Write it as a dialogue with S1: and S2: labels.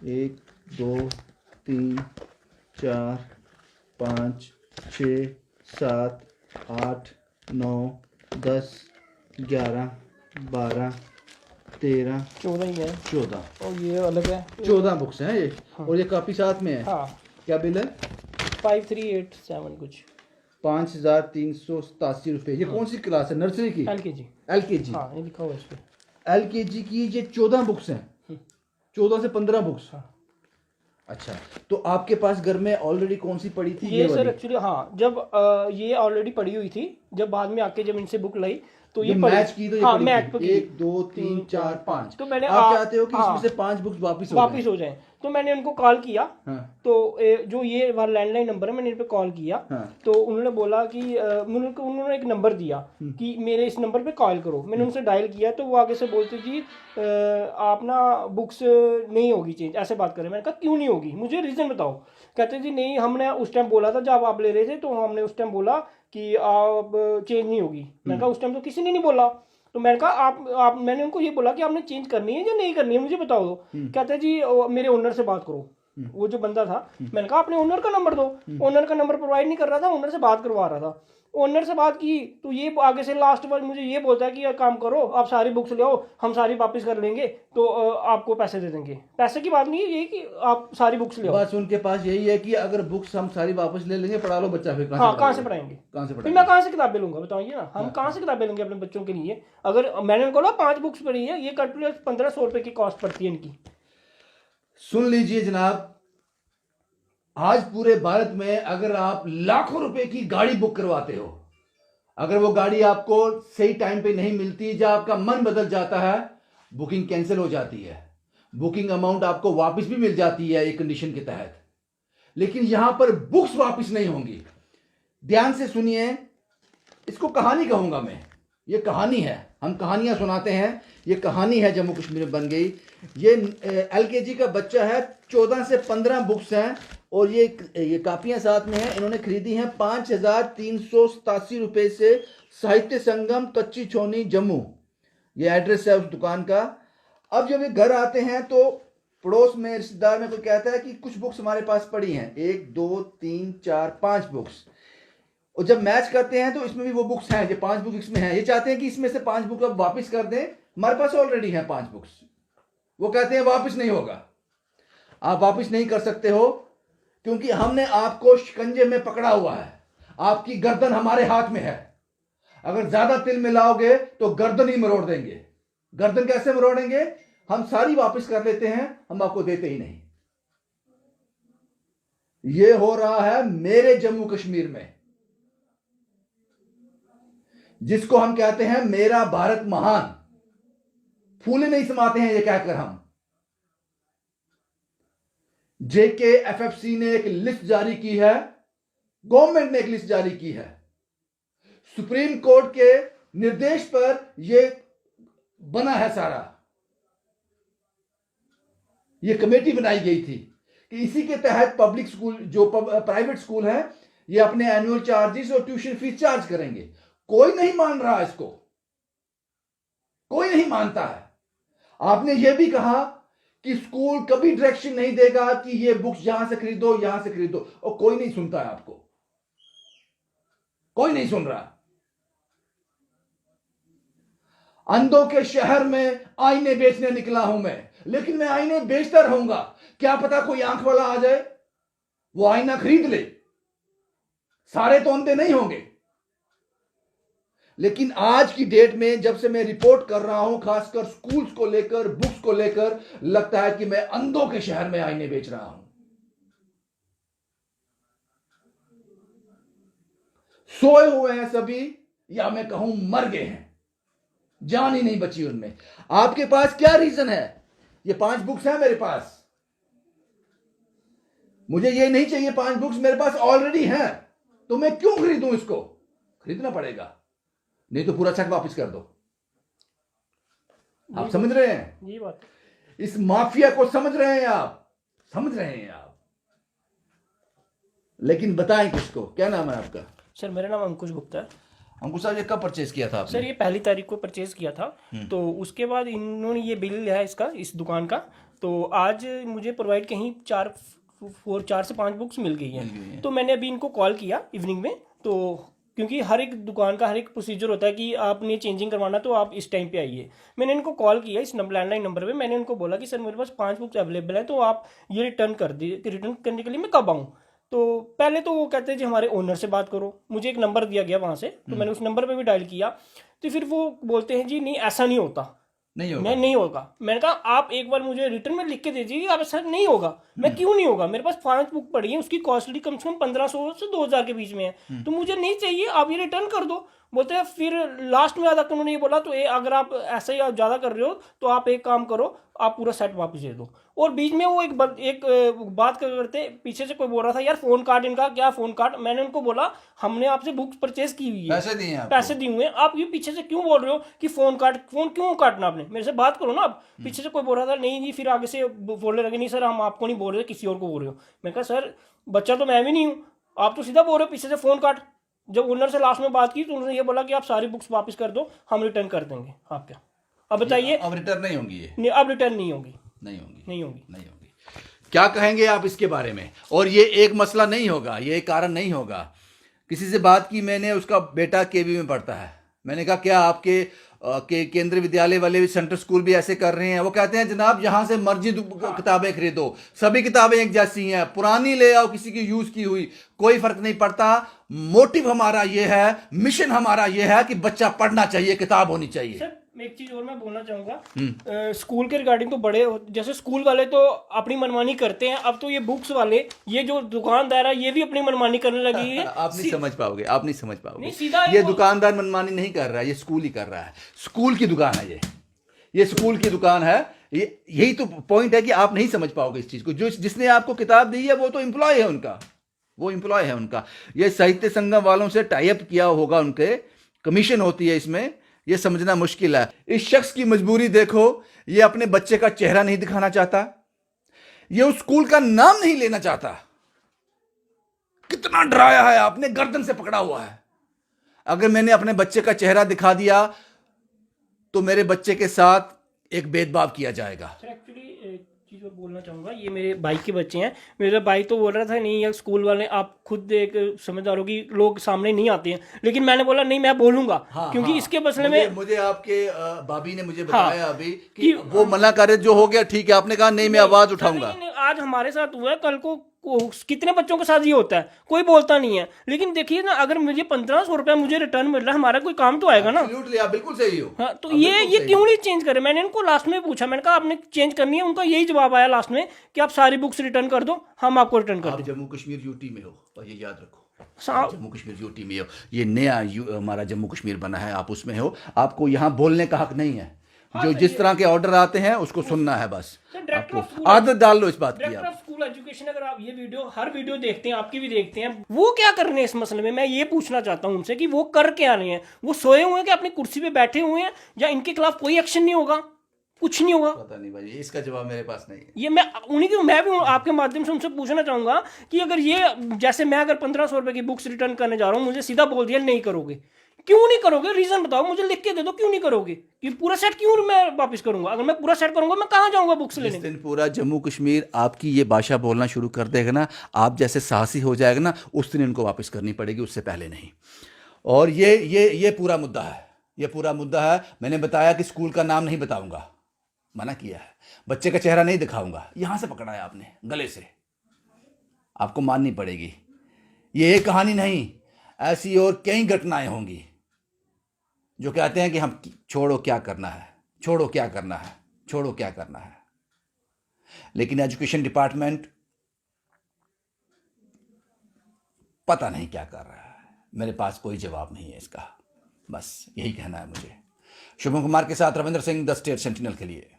S1: 1 2 3 4 5 6 7 8 9 10 11 12 13
S2: 14 ही है
S1: 14
S2: और ये अलग है
S1: 14 बुक्स हैं ये।
S2: हाँ।
S1: और ये कापी साथ में है।
S2: हाँ
S1: क्या बिल है?
S2: 5387 कुछ
S1: 5387 रुपये। ये कौन सी क्लास है? नर्सरी की?
S2: LKG।
S1: LKG।
S2: हाँ ये लिखा हुआ है इस पे।
S1: LKG की ये 14 बुक्स हैं। 14 से 15 बुक्स।
S2: हाँ।
S1: अच्छा, तो आपके पास घर में ऑलरेडी कौन सी पड़ी थी?
S2: ये सर
S1: वाली?
S2: एक्चुअली हाँ, जब ये ऑलरेडी पड़ी हुई थी, जब बाद में आके जब इनसे बुक लाई तो ये
S1: मैच की तो ये
S2: हाँ
S1: पड़ी
S2: मैच
S1: थी। 1 2 3 4 5।
S2: तो मैंने
S1: आप चाहते हो कि
S2: हाँ,
S1: इसमें से 5 बुक्स वापस
S2: हो जाए। तो मैंने उनको कॉल किया।
S1: हाँ।
S2: तो जो ये वाला लैंडलाइन नंबर है, मैंने इन पे कॉल किया।
S1: हाँ।
S2: तो उन्होंने बोला कि उन्होंने एक नंबर दिया कि मेरे इस नंबर पे कॉल करो। मैंने उनसे डायल किया तो वो आगे से बोलते जी आप ना बुक्स नहीं होगी चेंज, ऐसे बात करें। मैंने कहा क्यों नहीं होगी, मुझे रीज़न बताओ। कहते जी नहीं, हमने उस टाइम बोला था जब आप ले रहे थे, तो हमने उस टाइम बोला कि आप चेंज नहीं होगी। मैंने कहा उस टाइम तो किसी ने नहीं बोला। तो मैंने कहा आप मैंने उनको ये बोला कि आपने चेंज करनी है या नहीं करनी है, मुझे बताओ दो। कहते हैं जी मेरे ओनर से बात करो। वो जो बंदा था, मैंने कहा अपने ओनर का नंबर दो। ओनर का नंबर प्रोवाइड नहीं कर रहा था, ओनर से बात करवा रहा था। ओनर से बात की तो ये आगे से लास्ट बार मुझे ये बोलता है कि यार काम करो, आप सारी बुक्स ले आओ, हम सारी वापस कर लेंगे, तो आपको पैसे दे देंगे। पैसे की बात नहीं है, ये कि आप सारी बुक्स ले आओ।
S1: बस उनके पास यही है कि अगर बुक्स हम सारी वापस ले लेंगे, पढ़ा लो बच्चा। फिर
S2: हाँ, कहाँ से पढ़ाएंगे?
S1: कहाँ से
S2: फिर
S1: पढ़ाएंगे?
S2: मैं कहाँ से किताबें लूंगा, बताइए ना। हम कहाँ से किताबें लेंगे अपने बच्चों के लिए? अगर मैंने उनको बोला 5 बुक्स पढ़ी है, ये कैलकुलेट 1500 रुपए की कॉस्ट पड़ती है इनकी।
S1: सुन लीजिए जनाब, आज पूरे भारत में अगर आप लाखों रुपए की गाड़ी बुक करवाते हो, अगर वो गाड़ी आपको सही टाइम पे नहीं मिलती, जब आपका मन बदल जाता है, बुकिंग कैंसिल हो जाती है। बुकिंग अमाउंट आपको वापस भी मिल जाती है एक कंडीशन के तहत, लेकिन यहां पर बुक्स वापस नहीं होंगी। ध्यान से सुनिए, इसको कहानी कहूंगा मैं। ये कहानी है, हम कहानियां सुनाते हैं, ये कहानी है जम्मू कश्मीर में बन गई। ये LKG का बच्चा है, 14 से 15 बुक्स हैं और ये कापियां साथ में हैं। इन्होंने खरीदी हैं 5387 रुपए से, साहित्य संगम, कच्ची छोनी, जम्मू। ये एड्रेस है उस दुकान का। अब जब ये घर आते हैं तो पड़ोस में, रिश्तेदार में कोई कहता है कि कुछ बुक्स हमारे पास पड़ी हैं, 1 2 3 4 5 बुक्स। और जब मैच करते हैं तो इसमें भी वो बुक्स हैं, ये 5 बुक्स इसमें हैं। ये चाहते हैं कि इसमें से 5 बुक अब वापस कर दें, हमारे पास ऑलरेडी हैं 5 बुक्स। वो कहते हैं वापस नहीं होगा, आप वापस नहीं कर सकते हो, क्योंकि हमने आपको शिकंजे में पकड़ा हुआ है, आपकी गर्दन हमारे हाथ में है। अगर ज्यादा तिल मिलाओगे तो गर्दन ही मरोड़ देंगे। गर्दन कैसे मरोड़ेंगे? हम सारी वापस कर लेते हैं, हम आपको देते ही नहीं। यह हो रहा है मेरे जम्मू कश्मीर में, जिसको हम कहते हैं मेरा भारत महान। फूले नहीं समाते हैं ये कहकर हम। JKFFC ने एक लिस्ट जारी की है, गवर्नमेंट ने एक लिस्ट जारी की है, सुप्रीम कोर्ट के निर्देश पर यह बना है सारा। यह कमेटी बनाई गई थी कि इसी के तहत पब्लिक स्कूल, जो प्राइवेट स्कूल है, ये अपने एनुअल चार्जेस और ट्यूशन फीस चार्ज करेंगे। कोई नहीं मान रहा इसको, कोई नहीं मानता है। आपने यह भी कहा कि स्कूल कभी डायरेक्शन नहीं देगा कि ये बुक्स यहां से खरीदो, यहां से खरीदो, और कोई नहीं सुनता है आपको, कोई नहीं सुन रहा। अंधों के शहर में आईने बेचने निकला हूं मैं, लेकिन मैं आईने बेचता रहूंगा। क्या पता कोई आंख वाला आ जाए, वो आईना खरीद ले। सारे तो अंधे नहीं होंगे, लेकिन आज की डेट में जब से मैं रिपोर्ट कर रहा हूं, खासकर स्कूल्स को लेकर, बुक्स को लेकर, लगता है कि मैं अंधों के शहर में आईने बेच रहा हूं। सोए हुए हैं सभी, या मैं कहूं मर गए हैं, जान ही नहीं बची उनमें। आपके पास क्या रीजन है? ये 5 बुक्स हैं मेरे पास, मुझे ये नहीं चाहिए। 5 बुक्स मेरे पास ऑलरेडी हैं, तो मैं क्यों खरीदूं इसको? खरीदना पड़ेगा, नहीं तो पूरा चेक वापस कर दो। आप समझ रहे हैं
S2: ये बात?
S1: इस माफिया को समझ रहे हैं आप? समझ रहे हैं आप? लेकिन बताएं किसको? क्या नाम है आपका?
S2: सर मेरा नाम अंकुश गुप्ता है।
S1: अंकुश साहब, ये कब परचेज किया था आपने?
S2: सर ये 1 तारीख को परचेज किया था। तो उसके बाद इन्होंने ये बिल है इसका, इस दुकान का, तो आज मुझे प्रोवाइड कहीं 4 से 5 बुक्स मिल गई हैं। तो मैंने अभी इनको कॉल किया इवनिंग में, तो क्योंकि हर एक दुकान का हर एक प्रोसीजर होता है कि आपने चेंजिंग करवाना तो आप इस टाइम पे आइए। मैंने इनको कॉल किया इस लैंडलाइन नंबर पे, मैंने उनको बोला कि सर मेरे पास 5 बुक्स अवेलेबल है, तो आप ये रिटर्न कर दिए, रिटर्न करने के लिए मैं कब आऊँ। तो पहले तो वो कहते हैं जी हमारे ओनर से बात करो, मुझे एक नंबर दिया गया वहाँ से, तो मैंने उस नंबर पर भी डायल किया, तो फिर वो बोलते हैं जी नहीं ऐसा नहीं होता, नहीं होगा। मैंने कहा आप एक बार मुझे रिटर्न में लिख के दे दीजिए, आप ऐसा नहीं होगा। मैं क्यों नहीं होगा, मेरे पास 5 बुक पड़ी है, उसकी कॉस्टली कम से कम 1500 से 2000 के बीच में है, तो मुझे नहीं चाहिए, आप ये रिटर्न कर दो। बोलते हैं फिर लास्ट में आधा उन्होंने ये बोला तो अगर आप ऐसे ही ज़्यादा कर रहे हो तो आप एक काम करो, आप पूरा सेट वापस दे दो। और बीच में वो एक बात करते पीछे से कोई बोल रहा था यार फ़ोन कार्ड इनका क्या, फ़ोन कार्ड। मैंने उनको बोला हमने आपसे बुक्स परचेज की हुई है, पैसे दिए हुए हैं, आप ये पीछे से क्यों बोल रहे हो कि फ़ोन क्यों काटना, आपने मेरे से बात करो ना। आप पीछे से कोई बोल रहा था नहीं जी, फिर आगे से बोलने लगे नहीं सर हम आपको नहीं बोल रहे, किसी और को बोल रहे हो। मैं कहा सर बच्चा तो मैं भी नहीं हूँ, आप तो सीधा बोल रहे हो पीछे से फ़ोन काट। जब ओनर से लास्ट में बात की तो उन्होंने ये बोला कि आप सारी बुक्स वापस कर दो, हम रिटर्न कर देंगे। आप क्या अब बताइए,
S1: अब रिटर्न नहीं होंगी ये?
S2: नहीं, अब रिटर्न नहीं होगी।
S1: क्या कहेंगे आप इसके बारे में? और ये एक मसला नहीं होगा, ये एक कारण नहीं होगा। किसी से बात की मैंने, उसका बेटा केवी में पढ़ता है, मैंने कहा क्या आपके केंद्रीय विद्यालय वाले भी, सेंट्रल स्कूल भी ऐसे कर रहे हैं? वो कहते हैं जनाब जहां से मर्जी किताबें खरीदो, सभी किताबें एक जैसी हैं, पुरानी ले आओ किसी की यूज की हुई, कोई फर्क नहीं पड़ता। मोटिव हमारा ये है, मिशन हमारा ये है कि बच्चा पढ़ना चाहिए, किताब होनी चाहिए।
S2: सर एक चीज और मैं बोलना चाहूंगा स्कूल के रिगार्डिंग, तो बड़े जैसे स्कूल वाले तो अपनी मनमानी करते हैं, अब तो ये बुक्स वाले, ये जो दुकानदार है ये भी अपनी मनमानी करने लगी है।
S1: आप नहीं समझ पाओगे, आप नहीं समझ पाओगे।
S2: नहीं, सीधा
S1: ये दुकानदार मनमानी नहीं कर रहा है, ये स्कूल ही कर रहा है। स्कूल की दुकान है ये स्कूल की दुकान है। यही तो पॉइंट है कि आप नहीं समझ पाओगे इस चीज को। जो जिसने आपको किताब दी है वो तो एम्प्लॉय है उनका, वो एम्प्लॉय है उनका। ये साहित्य संगम वालों से टाई अप किया होगा, उनके कमीशन होती है इसमें, ये समझना मुश्किल है। इस शख्स की मजबूरी देखो, ये अपने बच्चे का चेहरा नहीं दिखाना चाहता, ये उस स्कूल का नाम नहीं लेना चाहता। कितना डराया है आपने, गर्दन से पकड़ा हुआ है। अगर मैंने अपने बच्चे का चेहरा दिखा दिया तो मेरे बच्चे के साथ एक भेदभाव किया जाएगा।
S2: चीज़ और बोलना चाहूँगा, ये मेरे भाई के बच्चे हैं। मेरा भाई तो बोल रहा था नहीं यार स्कूल वाले, आप खुद एक समझदार हो कि लोग सामने नहीं आते हैं, लेकिन मैंने बोला नहीं मैं बोलूंगा। क्योंकि इसके मसले में
S1: मुझे आपके भाभी ने मुझे बताया अभी कि वो मना करे, जो हो गया ठीक है, आपने कहा नहीं मैं आवाज उठाऊंगा।
S2: आज हमारे साथ हुआ है, कल को कितने बच्चों के साथ ये होता है, कोई बोलता नहीं है। लेकिन देखिए ना, अगर मुझे 1500 रुपया मुझे रिटर्न मिल रहा है, हमारा कोई काम तो आएगा ना।
S1: आप बिल्कुल सही हो।
S2: हाँ, तो ये क्यों नहीं चेंज करे? मैंने इनको लास्ट में पूछा, मैंने कहा आपने चेंज करनी है, उनका यही जवाब आया लास्ट में कि आप सारी बुक्स रिटर्न कर दो, हम आपको रिटर्न कर देंगे।
S1: जम्मू कश्मीर यूटी में हो और ये याद रखो, जम्मू कश्मीर यूटी में हो, ये नया हमारा जम्मू कश्मीर बना है, आप उसमें हो, आपको यहाँ बोलने का हक नहीं है। जो जिस तरह के ऑर्डर आते हैं उसको सुनना है, बस आपको आदत डाल लो इस बात की।
S2: आप स्कूल एजुकेशन, अगर आप ये हर वीडियो देखते हैं, आपकी भी देखते हैं, वो क्या कर रहे हैं इस मसले में? मैं ये पूछना चाहता हूं उनसे कि वो कर क्या रहे हैं? वो सोए हुए हैं कि अपनी कुर्सी पे बैठे हुए हैं, या इनके खिलाफ कोई एक्शन नहीं होगा, कुछ नहीं होगा?
S1: पता नहीं भाई, इसका जवाब मेरे पास नहीं है।
S2: ये मैं भी आपके माध्यम से उनसे पूछना चाहूंगा कि अगर ये, जैसे मैं अगर 1500 रुपए की बुक्स रिटर्न करने जा रहा हूँ, मुझे सीधा बोल दिया नहीं करोगे, क्यों नहीं करोगे? रीजन बताओ मुझे, लिख के दे दो क्यों नहीं करोगे। कि पूरा सेट क्यों मैं वापस करूंगा? अगर मैं पूरा सेट करूंगा मैं कहां जाऊंगा बुक्स लेने?
S1: जिस दिन पूरा जम्मू कश्मीर आपकी ये भाषा बोलना शुरू कर देगा ना, आप जैसे साहसी हो जाएगा ना, उस दिन इनको वापस करनी पड़ेगी, उससे पहले नहीं। और ये पूरा मुद्दा है, ये पूरा मुद्दा है। मैंने बताया कि स्कूल का नाम नहीं बताऊंगा, मना किया है, बच्चे का चेहरा नहीं दिखाऊंगा। यहां से पकड़ा है आपने, गले से, आपको माननी पड़ेगी। ये एक कहानी नहीं, ऐसी और कई घटनाएं होंगी जो कहते हैं कि हम छोड़ो क्या करना है, छोड़ो क्या करना है, छोड़ो क्या करना है। लेकिन एजुकेशन डिपार्टमेंट पता नहीं क्या कर रहा है। मेरे पास कोई जवाब नहीं है इसका, बस यही कहना है मुझे। शुभम कुमार के साथ Ravindra Singh, the state sentinel के लिए।